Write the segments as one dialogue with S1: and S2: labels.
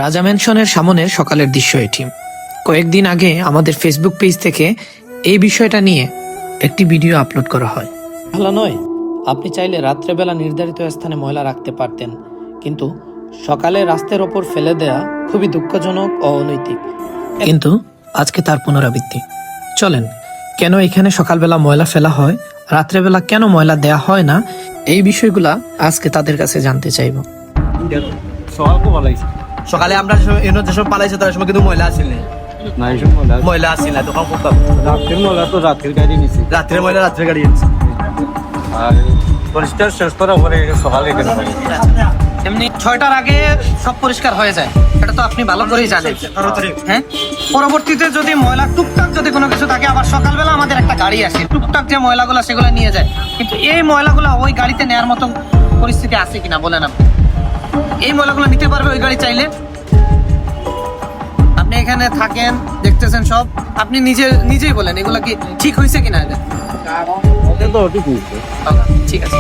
S1: রাজা ম্যানশনের সামনে সকালের দৃশ্য এটি। কয়েকদিন আগে আমাদের ফেসবুক পেজ থেকে এই বিষয়টা নিয়ে একটি ভিডিও আপলোড করা হয়। ভালো নয়, আপনি চাইলে রাত্রেবেলা নির্ধারিত স্থানে ময়লা রাখতে পারতেন, কিন্তু সকালে রাস্তার ওপর ফেলে দেয়া খুবই দুঃখজনক ও অনৈতিক। কিন্তু আজকে তার পুনরাবৃত্তি। চলেন, কেন এখানে সকালবেলা ময়লা ফেলা হয়, রাত্রেবেলা কেন ময়লা দেয়া হয় না, এই বিষয়গুলা আজকে তাদের কাছে জানতে চাইব।
S2: সকালে আমরা যেসব পালাইছে তার সময় কিন্তু ময়লা আসিল না, ময়লা আসিল না, তখন
S3: রাত্রের ময়লা তো রাত্রের গাড়ি নিছি,
S2: রাত্রের ময়লা রাত্রে গাড়ি এনেছি।
S3: আর পরিষ্কার শেষ করা পরে সকালে এখানে
S1: এমনি 6টার আগে সব পরিষ্কার হয়ে যায়, এটা তো আপনি ভালো করেই জানেন। হ্যাঁ, পরবর্তীতে যদি ময়লা টুকটাক যদি কোনো কিছু থাকে, আবার সকালবেলা আমাদের একটা গাড়ি আসে, টুকটাক যে ময়লাগুলো সেগুলো নিয়ে যায়, কিন্তু এই ময়লাগুলো ওই গাড়িতে নেওয়ার মতো পরিস্থিতি আছে কিনা বলেন আপনি? এই ময়লাগুলো নিতে পারবে ওই গাড়ি চাইলে? আপনি এখানে থাকেন, দেখতেছেন সব, আপনি নিজেই বলেন এগুলো কি ঠিক হয়েছে কিনা?
S3: তো ঠিক হয়েছে।
S1: ঠিক আছে।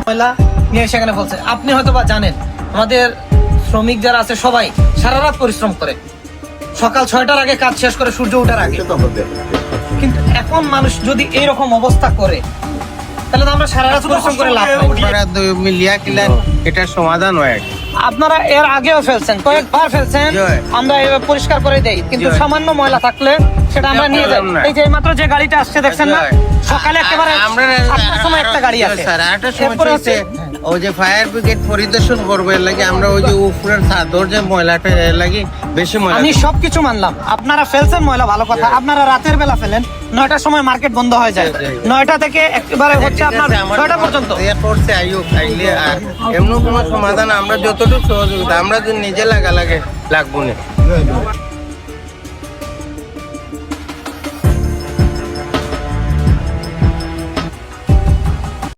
S1: ময়লা নিয়ে সেখানে বলছে, আপনি হয়তো বা জানেন আমাদের শ্রমিক যারা আছে সবাই সারা রাত পরিশ্রম করে, সকাল 6টার আগে কাজ শেষ করে সূর্য ওঠার আগে। কিন্তু এখন মানুষ যদি এইরকম অবস্থা করে, তাহলে তো আমরা সারা রাত পরিশ্রম করে লাভ নাই।
S3: এটার সমাধান হয়।
S1: আপনারা এর আগেও ফেলছেন, কয়েকবার ফেলছেন, আমরা এবার পরিষ্কার করে দেই, কিন্তু সামান্য ময়লা থাকলে সেটা আমরা নিয়ে যাই। এই যে মাত্র যে গাড়িটা আসছে দেখছেন না, সকালে একেবারে 8টার সময় একটা গাড়ি আসে, এরপরে হচ্ছে
S4: ওই যে ফায়ার ব্রিগেড পরিদর্শন করবে এর লাগি আমরা ওই যে উপরের চাদর যে ময়লাটা এর লাগি বেশি ময়লা।
S1: আমি সবকিছু মানলাম, আপনারা ফেলছেন ময়লা, ভালো কথা। আপনারা রাতের বেলা ফেলেন, 9টার সময় মার্কেট বন্ধ হয়ে যায়, 9টা থেকে একেবারে হচ্ছে আপনার 6টা পর্যন্ত।
S4: এয়ারপোর্টে আইও আইলে আর এমন কোনো সমাধান আমরা যতটুকু সহযোগিতা আমরা যদি নিজে লাগা লাগে লাগবো না।